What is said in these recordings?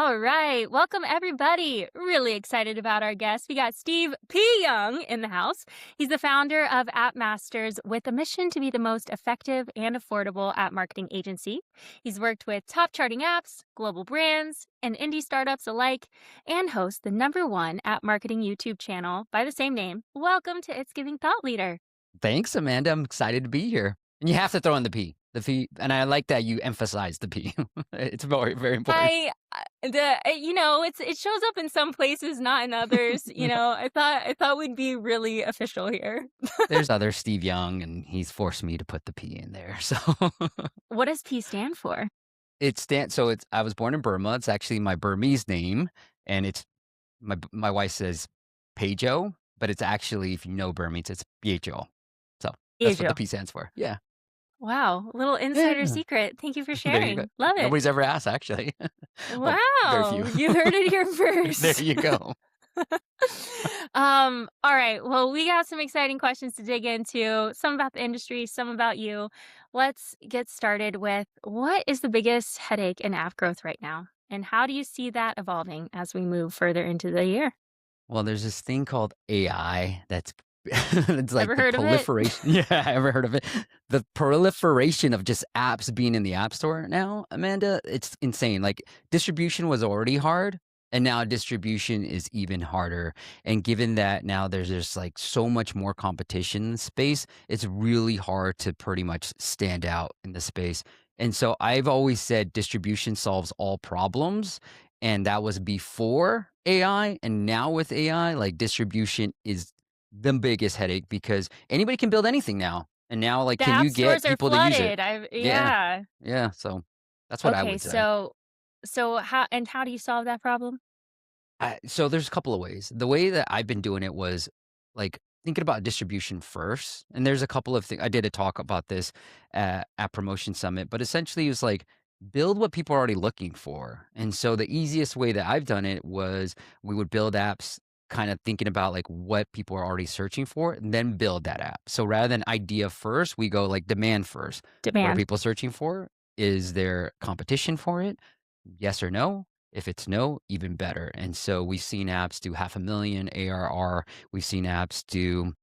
All right. Welcome, everybody. Really excited about our guest. We got Steve P. Young in the house. He's the founder of App Masters with a mission to be the most effective and affordable app marketing agency. He's worked with top charting apps, global brands, and indie startups alike, and hosts the #1 app marketing YouTube channel by the same name. Welcome to It's Giving Thought Leader. Thanks, Amanda. I'm excited to be here. And you have to throw in the P. The P, and I like that you emphasize the P. It's very, very important. It shows up in some places, not in others. I thought we'd be really official here. There's other Steve Young, and he's forced me to put the P in there. So What does P stand for? I was born in Burma. It's actually my Burmese name, and it's my wife says Pejo, but it's actually, if you know Burmese, it's Piecho. So that's what the Asia. P stands for. Yeah. Wow, little insider Yeah. secret. Thank you for There you go. sharing. Love it. Nobody's ever asked, actually. Well, very few. Wow, you heard it here There first. you go. All right. Well, we got some exciting questions to dig into, some about the industry, some about you. Let's get started with what is the biggest headache in app growth right now? And how do you see that evolving as we move further into the year? Well, there's this thing called AI that's it's like Ever the heard of it? proliferation. Yeah, I ever heard of it. The proliferation of just apps being in the App Store now, Amanda, it's insane. Like distribution was already hard, and now distribution is even harder. And given that now there's just like so much more competition in the space, it's really hard to pretty much stand out in the space. And so I've always said distribution solves all problems. And that was before AI. And now with AI, like distribution is the biggest headache because anybody can build anything now. And now, like, The can app you get stores are people to use it? flooded. I Yeah. Yeah. Yeah. So that's what I Okay, would say. so how do you solve that problem? So there's a couple of ways. The way that I've been doing it was like thinking about distribution first. And there's a couple of things. I did a talk about this at Promotion Summit, but essentially it was like build what people are already looking for. And so the easiest way that I've done it was we would build apps kind of thinking about like what people are already searching for and then build that app. So rather than idea first, we go like demand first. What are Demand. people searching for? Is there competition for it? Yes or no? If it's no, even better. And so we've seen apps do 500,000 ARR. We've seen apps do,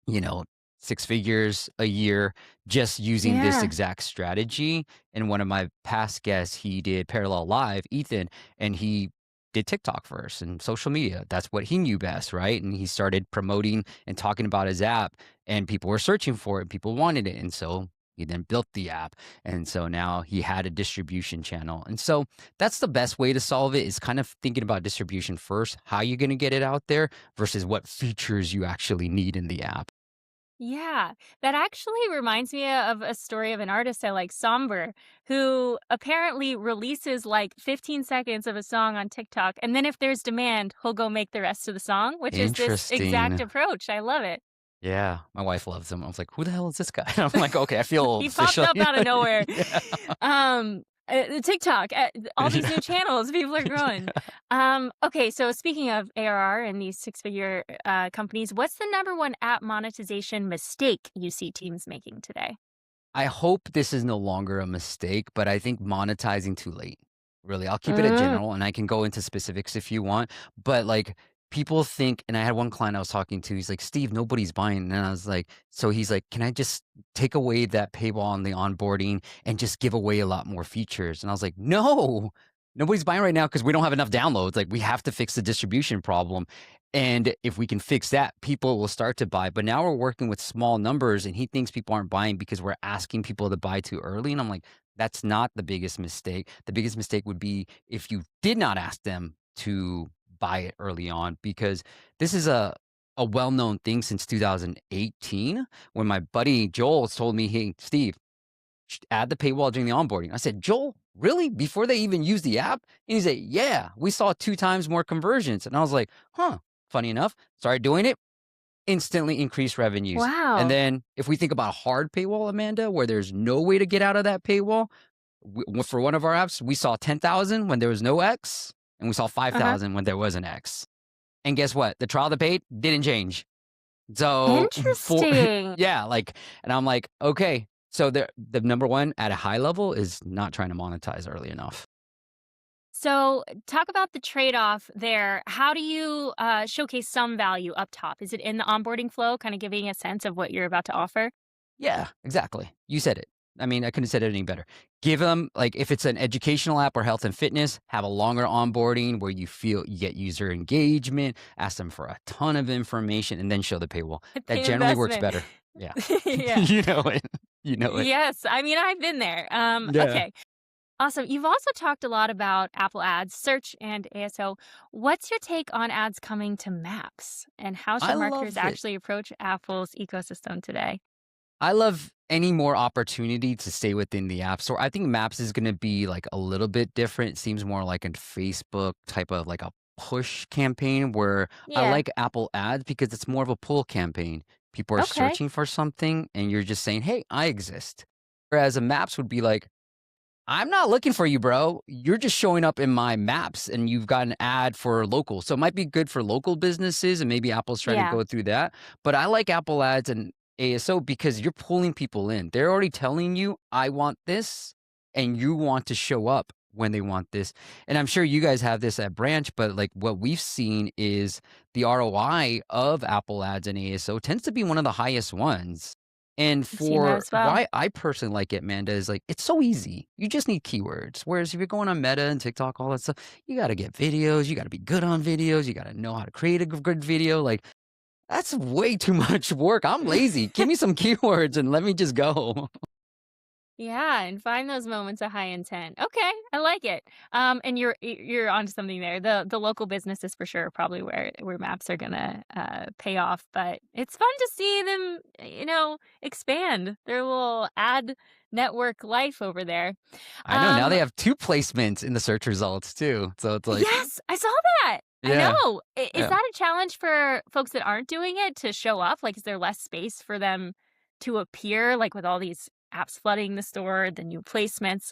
you know, six figures a year just using this Yeah. exact strategy. And one of my past guests, he did Parallel Live, Ethan, and he did TikTok first and social media. That's what he knew best, right? And he started promoting and talking about his app, and people were searching for it. People wanted it. And so he then built the app. And so now he had a distribution channel. And so that's the best way to solve it is kind of thinking about distribution first, how you're going to get it out there versus what features you actually need in the app. Yeah, that actually reminds me of a story of an artist I like, Somber, who apparently releases like 15 seconds of a song on TikTok. And then if there's demand, he'll go make the rest of the song, which is this exact Interesting. approach. I love it. Yeah, my wife loves him. I was like, "Who the hell is this guy?" I'm like, "Okay, I feel old He popped officially." up out of nowhere. Yeah. TikTok, all these new Yeah. channels, people are growing. Yeah. Okay, so speaking of ARR and these six-figure companies, what's the #1 app monetization mistake you see teams making today? I hope this is no longer a mistake, but I think monetizing too late. Really, I'll keep it at Mm. general, and I can go into specifics if you want, but, like, people think and I had one client I was talking to, he's like, "Steve, nobody's buying," and I was like so he's like, "Can I just take away that paywall on the onboarding and just give away a lot more features?" And I was like, "No, nobody's buying right now because we don't have enough downloads, like, we have to fix the distribution problem, and if we can fix that, people will start to buy, but now we're working with small numbers, and he thinks people aren't buying because we're asking people to buy too early," and I'm like, "That's not the biggest mistake. The biggest mistake would be if you did not ask them to buy it early on because this is a well-known thing since 2018 when my buddy Joel told me, "Hey, Steve, add the paywall during the onboarding." I said, "Joel, really? Before they even use the app?" And he said, "Yeah, we saw 2 times more conversions." And I was like, "Huh, funny enough." Started doing it, instantly increased revenues. And Wow. then if we think about a hard paywall, Amanda, where there's no way to get out of that paywall, for one of our apps, we saw 10,000 when there was no X, and we saw Uh-huh. 5,000 when there was an X. And guess what? The trial to paid didn't change. So for Interesting. yeah, like, and I'm like, okay. So the #1 at a high level is not trying to monetize early enough. So, talk about the trade-off there. How do you showcase some value up top? Is it in the onboarding flow, kind of giving a sense of what you're about to offer? Yeah, exactly. You said it. I mean, I couldn't have said it any better. Give them like, if it's an educational app or health and fitness, have a longer onboarding where you feel you get user engagement, ask them for a ton of information, and then show the paywall. That The generally works investment. better. Yeah. Yeah. You know it. You know it. Yes. I mean, I've been there. Yeah. Okay. Awesome. You've also talked a lot about Apple Ads, search, and ASO. What's your take on ads coming to Maps? And how I should marketers love it. actually approach Apple's ecosystem today? I love any more opportunity to stay within the App Store. I think Maps is gonna be, like, a little bit different. It seems more like a Facebook type of, like, a push campaign where I Yeah. like Apple Ads because it's more of a pull campaign. People are Okay. searching for something, and you're just saying, "Hey, I exist." Whereas a Maps would be like, "I'm not looking for you, bro. You're just showing up in my Maps, and you've got an ad for local." So it might be good for local businesses, and maybe Apple's trying to Yeah. go through that. But I like Apple Ads and ASO because you're pulling people in. They're already telling you, "I want this," and you want to show up when they want this. And I'm sure you guys have this at Branch, but, like, what we've seen is the ROI of Apple Ads and ASO tends to be one of the highest ones. And I've seen that for as well. why I personally like it, Manda, is like it's so easy. You just need keywords. Whereas if you're going on Meta and TikTok, all that stuff, you got to get videos. You got to be good on videos. You got to know how to create a good video. Like that's way too much work. I'm lazy. Give me some keywords and let me just go. Yeah, and find those moments of high intent. Okay, I like it. And you're onto something there. The local businesses for sure probably where maps are gonna pay off, but it's fun to see them, expand their little ad network life over there. I know now Um, they have two placements in the search results too. So it's like, yes, I saw that. I yeah, know. Is yeah. that a challenge for folks that aren't doing it to show up? Like, is there less space for them to appear, like with all these apps flooding the store, the new placements?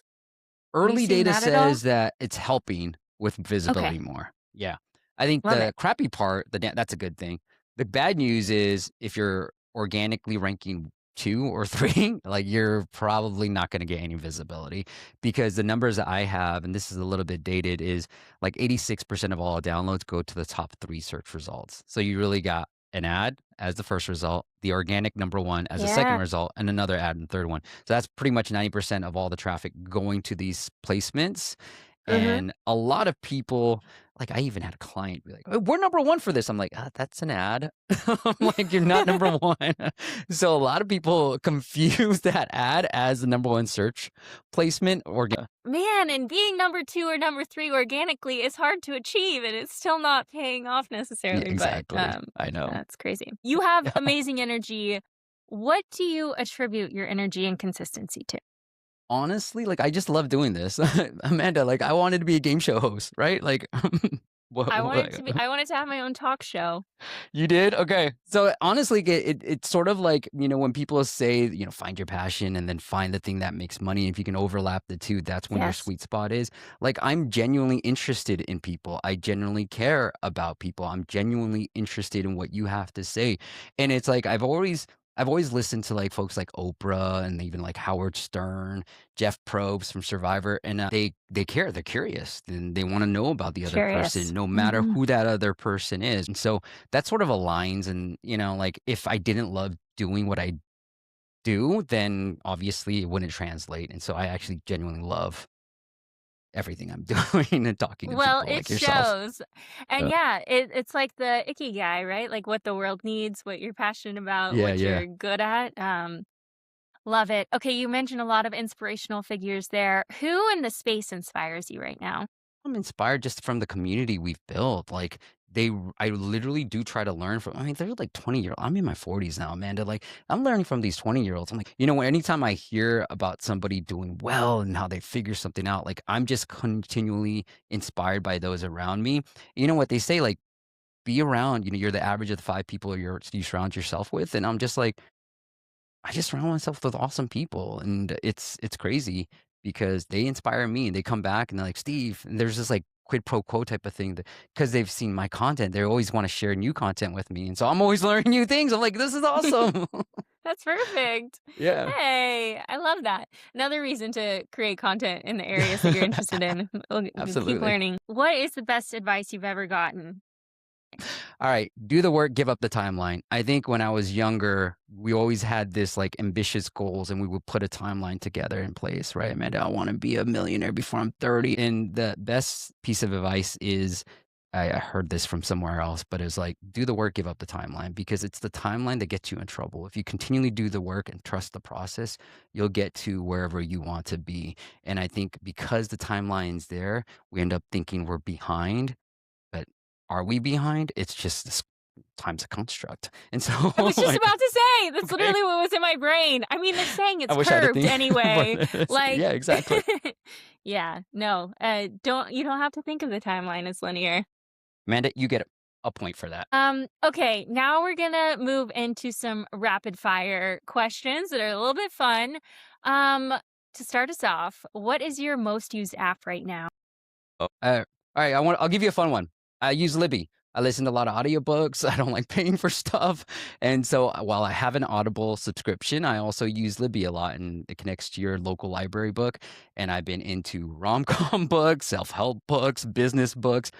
Are you Early seeing data that at all? says that it's helping with Okay, visibility more. Yeah. I think love it. the crappy part, that's a good thing. The bad news is if you're organically ranking 2 or 3, like, you're probably not gonna get any visibility because the numbers that I have, and this is a little bit dated, is like 86% of all downloads go to the top 3 search results. So you really got an ad as the first result, the organic number 1 as a second Yeah. result, and another ad in the third one. So that's pretty much 90% of all the traffic going to these placements. Mhm. And a lot of people, like, I even had a client be like, "Oh, we're number 1 for this." I'm like, that's an ad." I'm like, "You're not number 1." So a lot of people confuse that ad as the number 1 search placement Man, and being number 2 or number 3 organically is hard to achieve, and it's still not paying off Yeah, necessarily, but, exactly. I know. that's crazy. You have Yeah. amazing energy. What do you attribute your energy and consistency to? Honestly, like, I just love doing this. Amanda, like, I wanted to be a game show host, right? Like, what I wanted to have my own talk show. you did? Okay. So, honestly, it's sort of like, when people say, "Find your passion and then find the thing that makes money." If you can overlap the 2, that's when your Yes. sweet spot is. Like, I'm genuinely interested in people. I genuinely care about people. I'm genuinely interested in what you have to say. And it's like I've always listened to, like, folks like Oprah and even, like, Howard Stern, Jeff Probst from Survivor, and, they care, they're curious, and they wanna know about the other Curious. person no matter Mhm. who that other person is, and so that sort of aligns and, like, if I didn't love doing what I do, then obviously it wouldn't translate, and so I actually genuinely love everything I'm doing and talking to Well, people it like yourself. shows. And Uh, yeah, it's like the icky guy, right? Like what the world needs, what you're passionate about, yeah, what yeah. you're good at. Love it. Okay, you mentioned a lot of inspirational figures there. Who in the space inspires you right now? I'm inspired just from the community we've built. Like I literally do try to learn from. I mean, they're like 20-year. I'm in my 40s now, Amanda. Like I'm learning from these 20-year-olds. I'm like, anytime I hear about somebody doing well and how they figure something out, like I'm just continually inspired by those around me. You know what they say, like be around. You're the average of the 5 people you surround yourself with, and I'm just like I just surround myself with awesome people, and it's crazy because they inspire me, and they come back and they're like, "Steve," and there's this like quid pro quo type of thing because they've seen my content. They always want to share new content with me. And so I'm always learning new things. I'm like, this is awesome. That's perfect. Yeah, Hey, I love that. Another reason to create content in the areas that you're interested in. We'll keep absolutely. learning. What is the best advice you've ever gotten? All right, do the work, give up the timeline. I think when I was younger, we always had this like ambitious goals and we would put a timeline together in place, right? Amanda, I want to be a millionaire before I'm 30. And the best piece of advice is I heard this from somewhere else, but it's like, do the work, give up the timeline, because it's the timeline that gets you in trouble. If you continually do the work and trust the process, you'll get to wherever you want to be. And I think because the timeline's there, we end up thinking we're behind, but are we behind? It's just this time's a construct. And so I was just like, about to say, that's okay, literally what was in my brain. I mean, they're saying I it's wish I had a curved thing anyway. for this. Like, Yeah, exactly. yeah, no, you don't have to think of the timeline as linear. Amanda, you get a point for that. Okay, now we're gonna move into some rapid fire questions that are a little bit fun. To start us off, what is your most used app right now? Oh, all right, I'll give you a fun one. I use Libby. I listen to a lot of audiobooks. I don't like paying for stuff. And so while I have an Audible subscription, I also use Libby a lot, and it connects to your local library book. And I've been into rom-com books, self-help books, business books.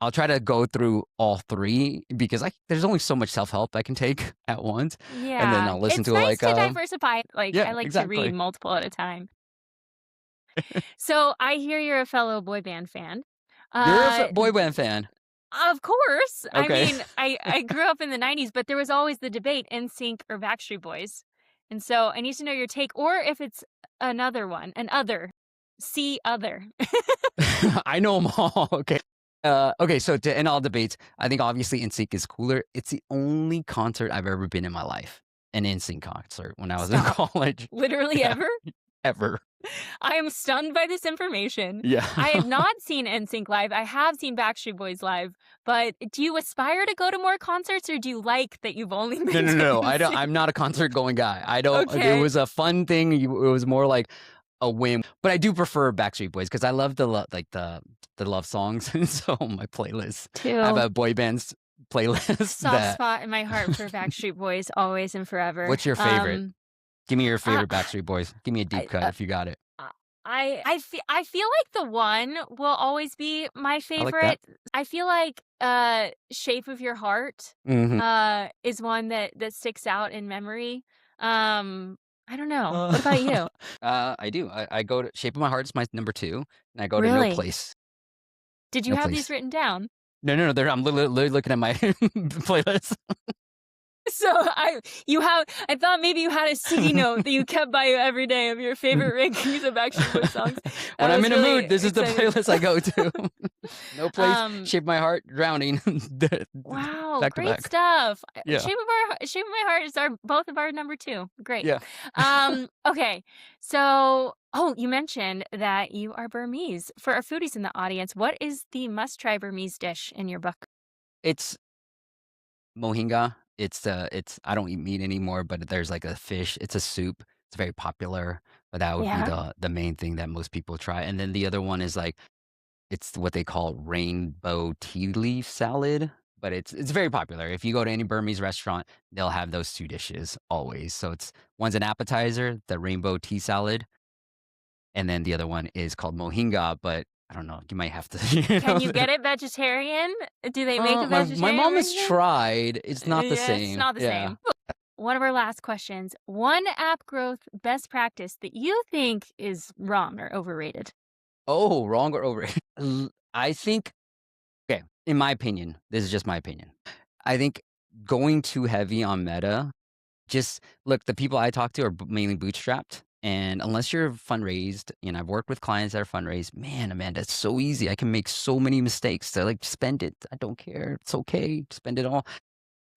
I'll try to go through all three because there's only so much self-help I can take at once. And then Yeah, I'll listen it's to nice like to diversify. Like, yeah, I like to read exactly. multiple at a time. So I hear you're a fellow boy band fan. You're a Uh, boy band fan. of course. I Okay. mean, I grew up in the 90s, but there was always the debate, NSYNC or Backstreet Boys. And so I need to know your take, or if it's another one, an other. See other. I know them all. Okay. Okay, so to end all debates, I think obviously NSYNC is cooler. It's the only concert I've ever been in my life, an NSYNC concert when I was in Stop. college. Literally Yeah, ever? ever. I am stunned by this information. Yeah. I have not seen NSYNC live. I have seen Backstreet Boys live, but do you aspire to go to more concerts, or do you like that you've only No, been no, to no. I don't. NSYNC? I'm not a concert going guy. I don't. It Okay. was a fun thing. It was more like a whim, but I do prefer Backstreet Boys because I love the love songs, and so my playlist. I have Too. a boy bands playlist Soft that. spot in my heart for Backstreet Boys, always and forever. What's your favorite? Give me your Uh, favorite Backstreet Boys. Give me a deep I, cut uh, if you got it. I feel like the one will always be my I like that. favorite. I feel like Shape of Your Heart Mhm. is one that sticks out in memory. I don't know. What about you? I do. I go to Shape of My Heart is my number 2, and I go to No Really? Place. Did you No have these Place. written down? No, no, no. I'm literally looking at my playlist. So I thought maybe you had a sticky note that you kept by you every day of your favorite rankings of Backstreet Boys songs. When That I'm was in a really mood, this is the exciting. playlist I go to. No Place, Um, Shape My Heart, Drowning. wow, Back to great back. stuff. Yeah. Shape of My Heart is both of our number 2. Great. Yeah. Okay. So, you mentioned that you are Burmese. For our foodies in the audience, what is the must-try Burmese dish in your book? It's mohinga. It's I don't eat meat anymore, but there's like a fish. It's a soup. It's very popular, but that would be Yeah. the main thing that most people try. And then the other one is like it's what they call rainbow tea leaf salad, but it's very popular. If you go to any Burmese restaurant, they'll have those 2 dishes always. So one's an appetizer, the rainbow tea salad, and then the other one is called mohinga, but I don't know, you might have to, Can you get it vegetarian? Do they make a my vegetarian mom has version? tried. It's not the Yeah, it's same. not the Yeah. same. One of our last questions. One app growth best practice that you think is wrong or overrated? Oh, wrong or over? I think okay, in my opinion, this is just my opinion. I think going too heavy on Meta, just look, the people I talk to are mainly bootstrapped. And unless you're fundraised, and I've worked with clients that are fundraised, man, Amanda, it's so easy. I can make so many mistakes. They're like, spend it. I don't care. It's okay. Spend it all.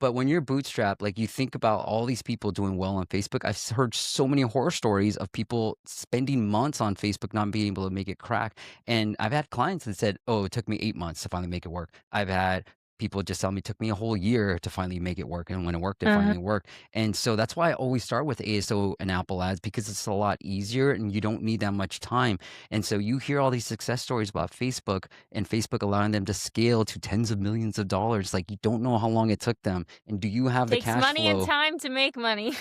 But when you're bootstrapped, like you think about all these people doing well on Facebook. Heard so many horror stories of people spending months on Facebook not being able to make it crack. And I've had clients that said, "Oh, it took me 8 months to finally make it work." I've had people just tell me it took me a whole year to finally make it work, and when it worked, it Uh-huh. finally worked. And so that's why I always start with ASO and Apple ads because it's a lot easier and you don't need that much time. And so you hear all these success stories about Facebook and Facebook allowing them to scale to tens of millions of dollars. Like you don't know how long it took them. And do you have the Takes cash money and flow? time to make money.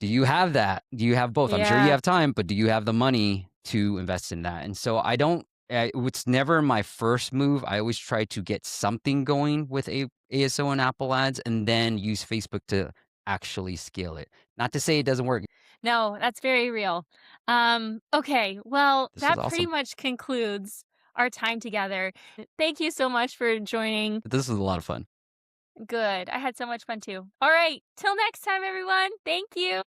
Do you have that? Do you have both? I'm sure you Yeah. have time, but do you have the money to invest in that? And so I don't. It's never my first move. I always try to get something going with ASO and Apple ads, and then use Facebook to actually scale it. Not to say it doesn't work. No, that's very real. Okay, well, This was that pretty awesome. much concludes our time together. Thank you so much for joining. This was a lot of fun. Good. I had so much fun too. All right, till next time, everyone. Thank you.